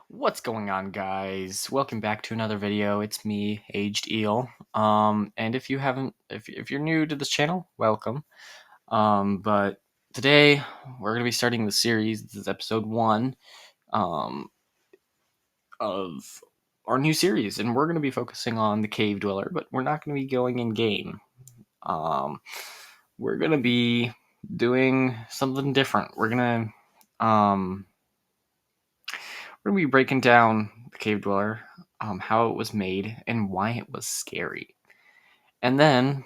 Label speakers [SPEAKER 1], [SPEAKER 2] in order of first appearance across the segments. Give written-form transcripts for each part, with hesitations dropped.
[SPEAKER 1] What's going on, guys? Welcome back to another video. It's me, Aged Eel. And if you haven't, if you're new to this channel, welcome. But today we're gonna be starting the series. This is episode 1, of our new series, and we're gonna be focusing on the Cave Dweller. But we're not gonna be going in game. Um, we're gonna be doing something different. Um, we're gonna be breaking down the Cave Dweller, how it was made, and why it was scary. And then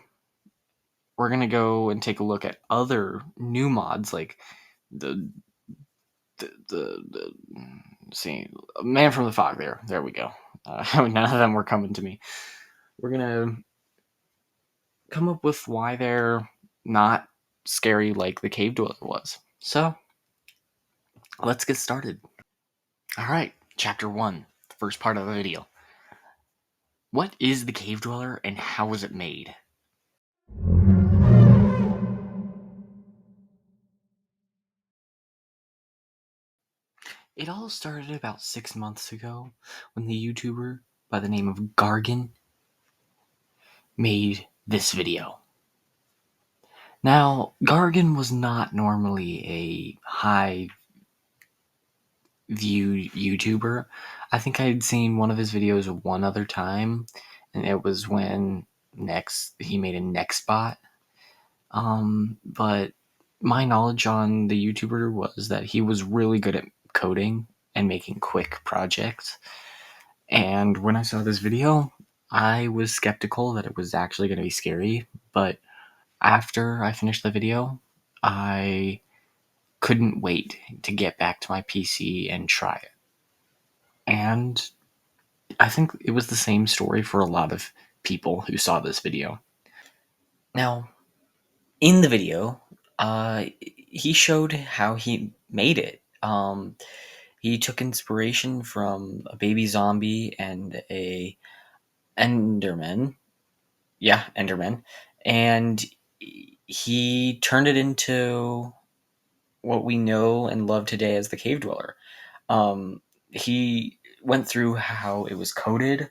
[SPEAKER 1] we're gonna go and take a look at other new mods like the the see Man from the Fog. There we go. None of them were coming to me. We're gonna come up with why they're not scary like the Cave Dweller was. So let's get started. All right, chapter 1, the first part of the video. What is the Cave Dweller and how was it made? It all started about 6 months ago when the YouTuber by the name of Gargan made this video. Now, Gargan was not normally a high viewed YouTuber. I think I'd seen one of his videos one other time, and it was when he made a Nextbot. But my knowledge on the YouTuber was that he was really good at coding and making quick projects. And when I saw this video, I was skeptical that it was actually going to be scary, but after I finished the video, I couldn't wait to get back to my PC and try it. And I think it was the same story for a lot of people who saw this video. Now, in the video, he showed how he made it. He took inspiration from a baby zombie and a Enderman. Yeah, Enderman. And he turned it into what we know and love today as the Cave Dweller. He went through how it was coded,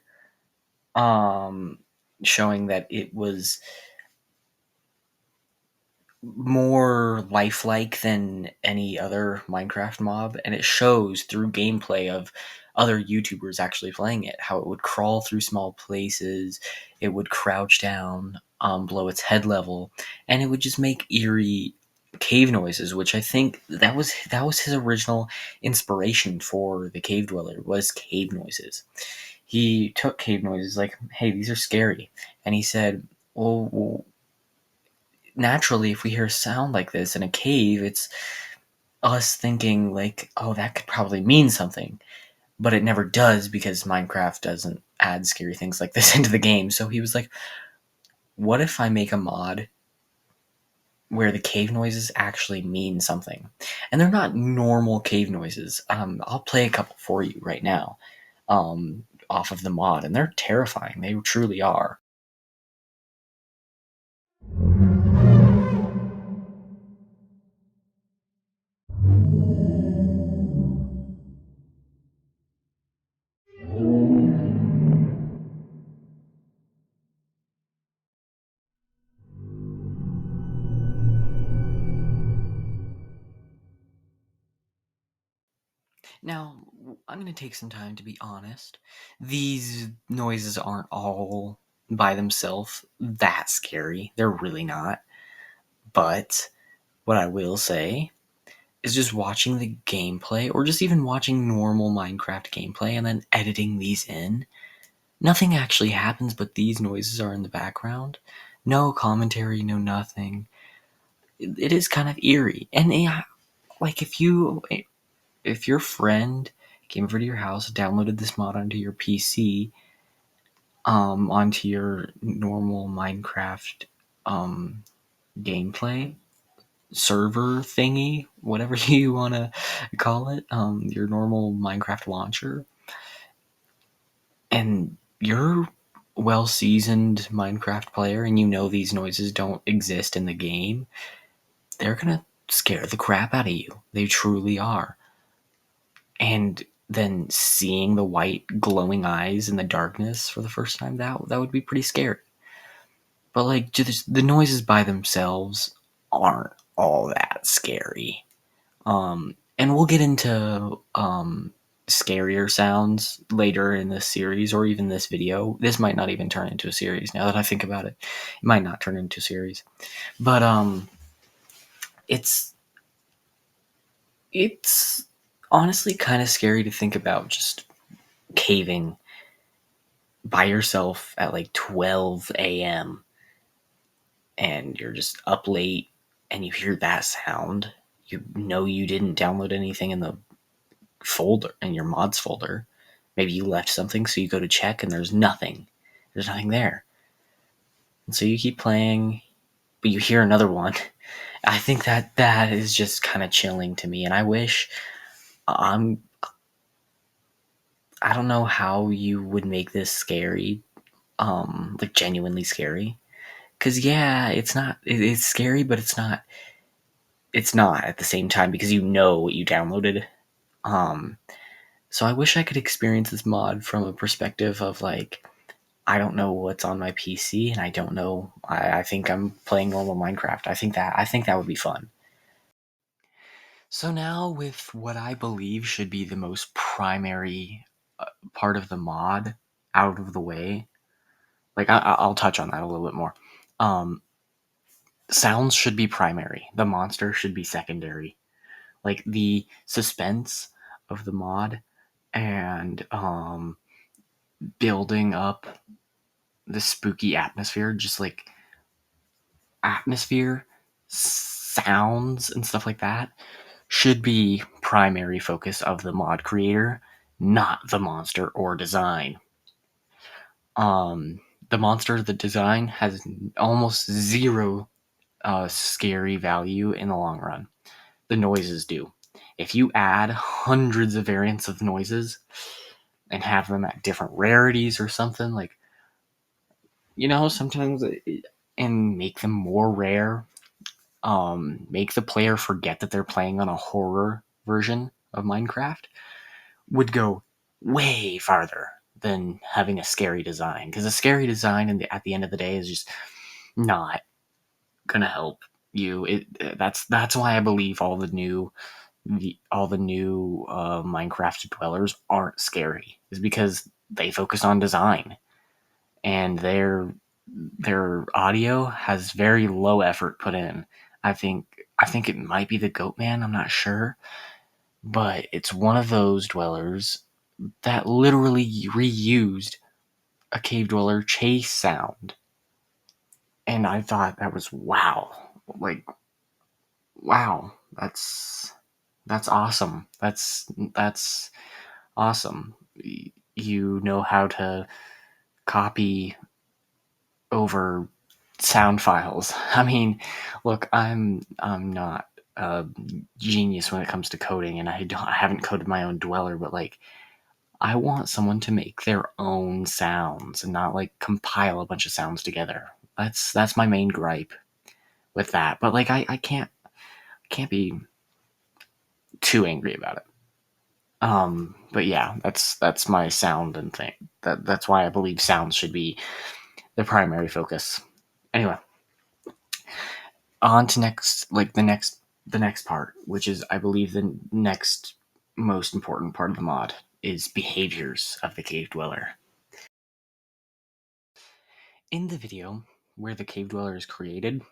[SPEAKER 1] um, showing that it was more lifelike than any other Minecraft mob, and it shows through gameplay of other YouTubers actually playing it, how it would crawl through small places, it would crouch down below its head level, and it would just make eerie cave noises, which I think that was his original inspiration for the Cave Dweller, was cave noises. He took cave noises like, hey, these are scary, and he said, well, naturally, if we hear a sound like this in a cave, it's us thinking like, oh, that could probably mean something. But it never does because Minecraft doesn't add scary things like this into the game. So he was like, what if I make a mod where the cave noises actually mean something? And they're not normal cave noises. I'll play a couple for you right now, off of the mod, and they're terrifying. They truly are. Now, I'm going to take some time to be honest. These noises aren't all by themselves that scary. They're really not. But what I will say is just watching the gameplay, or just even watching normal Minecraft gameplay and then editing these in, nothing actually happens, but these noises are in the background. No commentary, no nothing. It is kind of eerie. And yeah, like if your friend came over to your house, downloaded this mod onto your PC, onto your normal Minecraft gameplay server thingy, whatever you want to call it, your normal Minecraft launcher, and you're well seasoned Minecraft player and you know these noises don't exist in the game, they're gonna scare the crap out of you. They truly are. And then seeing the white glowing eyes in the darkness for the first time, that would be pretty scary. But like, just the noises by themselves aren't all that scary. And we'll get into scarier sounds later in this series, or even this video. This might not even turn into a series. Now that I think about it, it might not turn into a series. But it's it's honestly kind of scary to think about just caving by yourself at like 12 a.m. and you're just up late and you hear that sound. You know you didn't download anything in the folder, in your mods folder. Maybe you left something, so you go to check and there's nothing. There's nothing there. And so you keep playing, but you hear another one. I think that is just kind of chilling to me, and I wish I don't know how you would make this scary, like genuinely scary. Cause yeah, it's scary, but it's not at the same time because you know what you downloaded. Um, so I wish I could experience this mod from a perspective of like, I don't know what's on my PC, and I don't know. I think I'm playing normal Minecraft. I think that would be fun. So now with what I believe should be the most primary part of the mod out of the way, like I'll touch on that a little bit more. Um, Sounds should be primary. The monster should be secondary. Like the suspense of the mod and building up the spooky atmosphere, just like atmosphere, sounds, and stuff like that, should be primary focus of the mod creator, not the monster or design. Um, the monster, the design has almost zero scary value in the long run. The noises do. If you add hundreds of variants of noises and have them at different rarities or something, like, sometimes, and make them more rare, make the player forget that they're playing on a horror version of Minecraft, would go way farther than having a scary design. Because a scary design at the end of the day is just not gonna help you. That's why I believe all the new Minecraft dwellers aren't scary, is because they focus on design, and their audio has very low effort put in. I think it might be the Goat Man. I'm not sure, but it's one of those dwellers that literally reused a cave dweller chase sound, and I thought that was wow, like wow, that's awesome. That's awesome. You know how to copy over sound files. I mean, look, I'm not a genius when it comes to coding, and I haven't coded my own dweller, but like, I want someone to make their own sounds and not like compile a bunch of sounds together. That's my main gripe with that. But like, I can't be too angry about it. But yeah, that's my sound and thing. That's why I believe sounds should be the primary focus. Anyway, on to the next part, which is, I believe, the next most important part of the mod, is behaviors of the cave dweller. In the video where the cave dweller is created,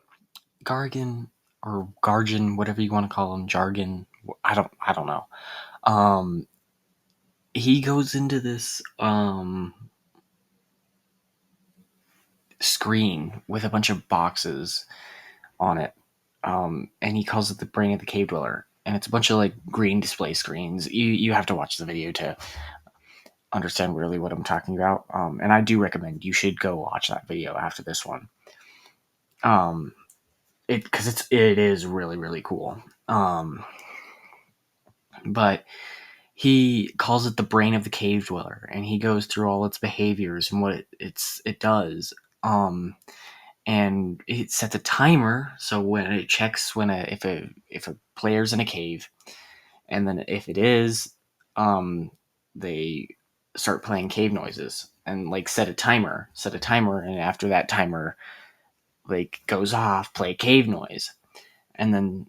[SPEAKER 1] Gargan or Gargan, whatever you want to call him, Jargon, I don't know. He goes into this screen with a bunch of boxes on it, and he calls it the brain of the cave dweller. And it's a bunch of like green display screens. You have to watch the video to understand really what I'm talking about. And I do recommend you should go watch that video after this one. Because it is really really cool. But he calls it the brain of the cave dweller, and he goes through all its behaviors and what it does. And it sets a timer, so when it checks if a player's in a cave, and then if it is, they start playing cave noises and like set a timer, and after that timer like goes off, play a cave noise, and then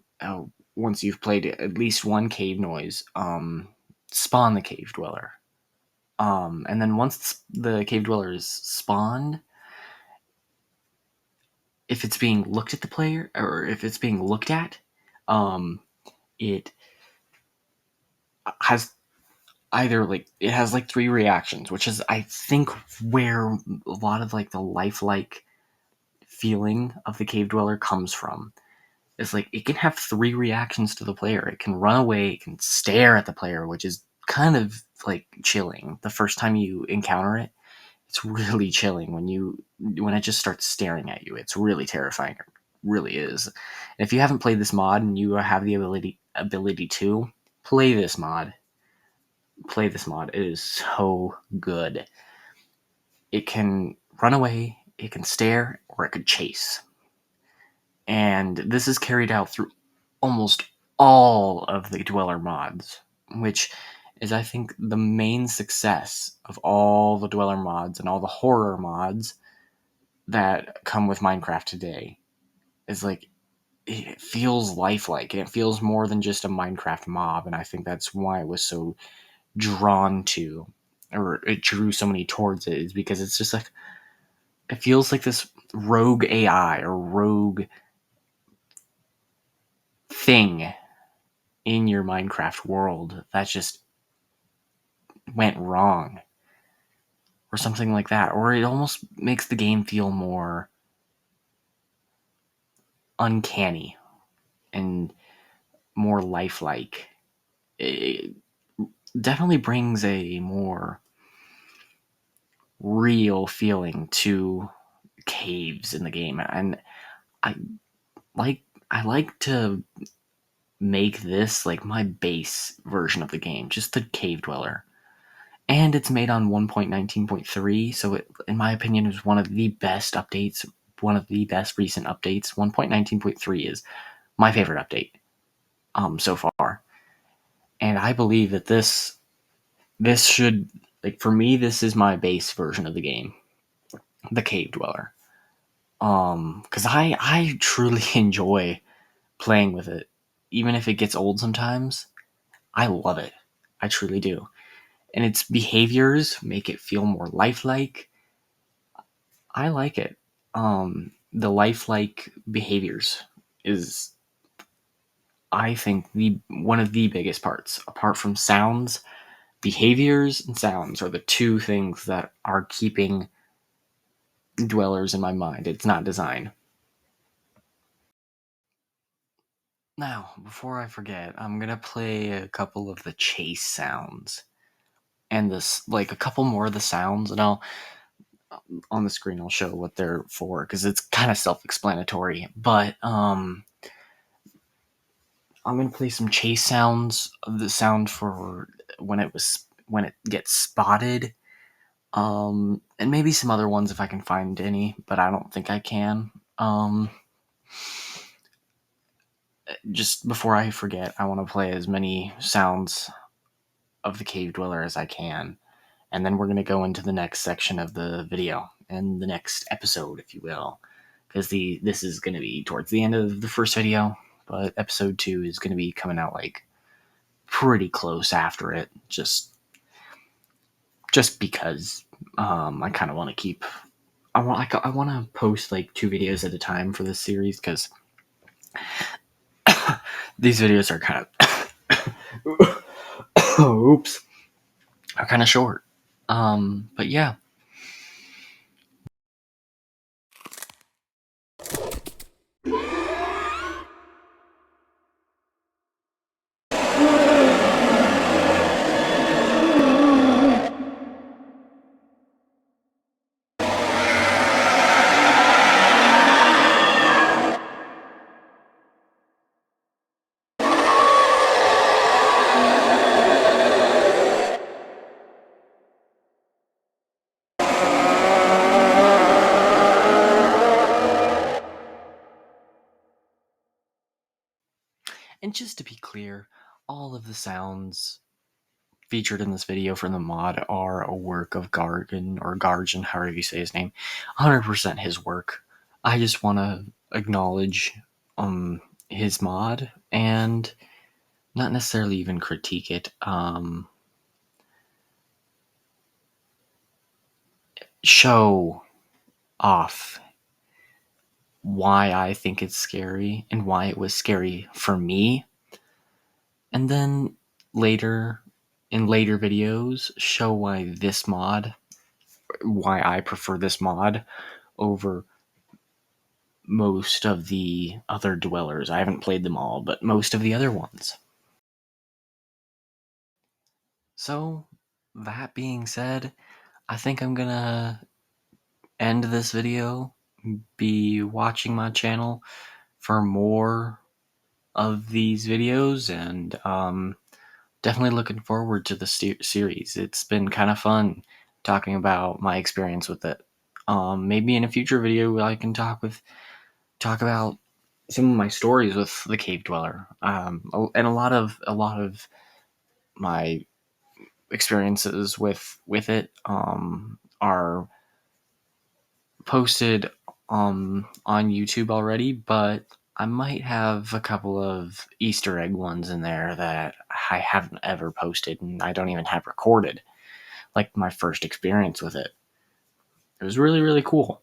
[SPEAKER 1] once you've played at least one cave noise, spawn the cave dweller. And then once the cave dweller is spawned, if it's being looked at the player, or if it's being looked at, it has it has like three reactions, which is I think where a lot of like the lifelike feeling of the cave dweller comes from. Is like it can have three reactions to the player. It can run away, it can stare at the player, which is kind of like chilling. The first time you encounter it, it's really chilling when it just starts staring at you. It's really terrifying. It really is. And if you haven't played this mod and you have the ability to play this mod, It is so good. It can run away, it can stare, or it could chase. And this is carried out through almost all of the Dweller mods, which is, I think, the main success of all the Dweller mods and all the horror mods that come with Minecraft today. Is like, it feels lifelike, and it feels more than just a Minecraft mob, and I think that's why it was so drawn to, or it drew so many towards it, is because it's just like, it feels like this rogue AI or rogue thing in your Minecraft world that just went wrong or something like that. Or it almost makes the game feel more uncanny and more lifelike. It definitely brings a more real feeling to caves in the game, and I I like to make this like my base version of the game, just the cave dweller. And it's made on 1.19.3, so it, in my opinion, is one of the best updates, one of the best recent updates. 1.19.3 is my favorite update so far. And I believe that this should, like, for me, this is my base version of the game, the cave dweller. Because I truly enjoy playing with it, even if it gets old sometimes. I love it. I truly do. And its behaviors make it feel more lifelike. I like it. The lifelike behaviors is, I think, the one of the biggest parts. Apart from sounds, behaviors and sounds are the two things that are keeping dwellers in my mind. It's not design. Now, before I forget, I'm gonna play a couple of the chase sounds and this, like, a couple more of the sounds, and I'll on the screen I'll show what they're for because it's kind of self-explanatory. But I'm gonna play some chase sounds of the sound for when it gets spotted, and maybe some other ones if I can find any, but I don't think I can. Just before I forget, I want to play as many sounds of the cave dweller as I can, and then we're gonna go into the next section of the video and the next episode, if you will, because this is gonna be towards the end of the first video, but episode 2 is gonna be coming out like pretty close after it, just because I kind of want to keep. I want to post like 2 videos at a time for this series because these videos are kind of oops, are kind of short. But yeah. And just to be clear, all of the sounds featured in this video from the mod are a work of Gargan, or Gargan, however you say his name. 100% his work. I just want to acknowledge his mod and not necessarily even critique it. Show off why I think it's scary and why it was scary for me. And then later, in later videos, show why I prefer this mod over most of the other dwellers. I haven't played them all, but most of the other ones. So, that being said, I think I'm gonna end this video, be watching my channel for more of these videos, and definitely looking forward to the series. It's been kind of fun talking about my experience with it. Maybe in a future video I can talk about some of my stories with the Cave Dweller, and a lot of my experiences with it are posted on YouTube already, but I might have a couple of Easter egg ones in there that I haven't ever posted and I don't even have recorded. Like my first experience with it. It was really, really cool.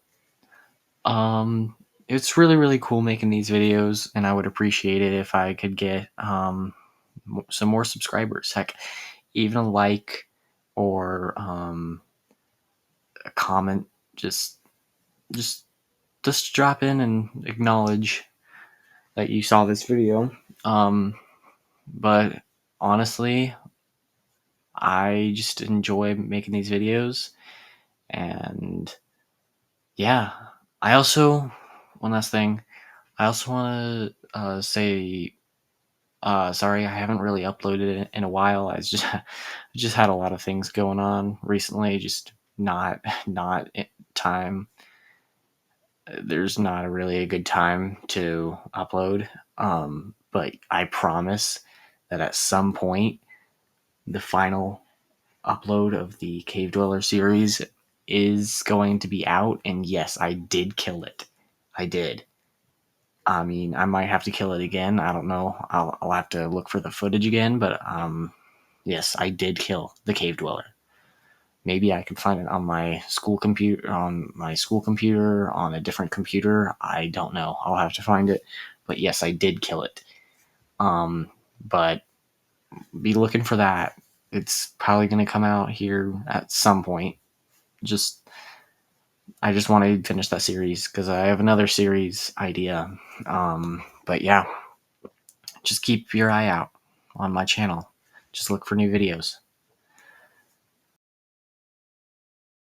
[SPEAKER 1] It's really, really cool making these videos, and I would appreciate it if I could get some more subscribers. Heck, even a like or a comment. Just just drop in and acknowledge that you saw this video. But honestly, I just enjoy making these videos, and yeah. I also, one last thing, I also want to say sorry, I haven't really uploaded it in a while. I just had a lot of things going on recently, just not time. There's not really a good time to upload. But I promise that at some point, the final upload of the Cave Dweller series is going to be out. And yes, I did kill it. I did. I mean, I might have to kill it again. I don't know. I'll have to look for the footage again. But yes, I did kill the Cave Dweller. Maybe I can find it on my school computer, on a different computer. I don't know. I'll have to find it. But yes, I did kill it. But be looking for that. It's probably going to come out here at some point. I just want to finish that series because I have another series idea. But yeah, just keep your eye out on my channel. Just look for new videos.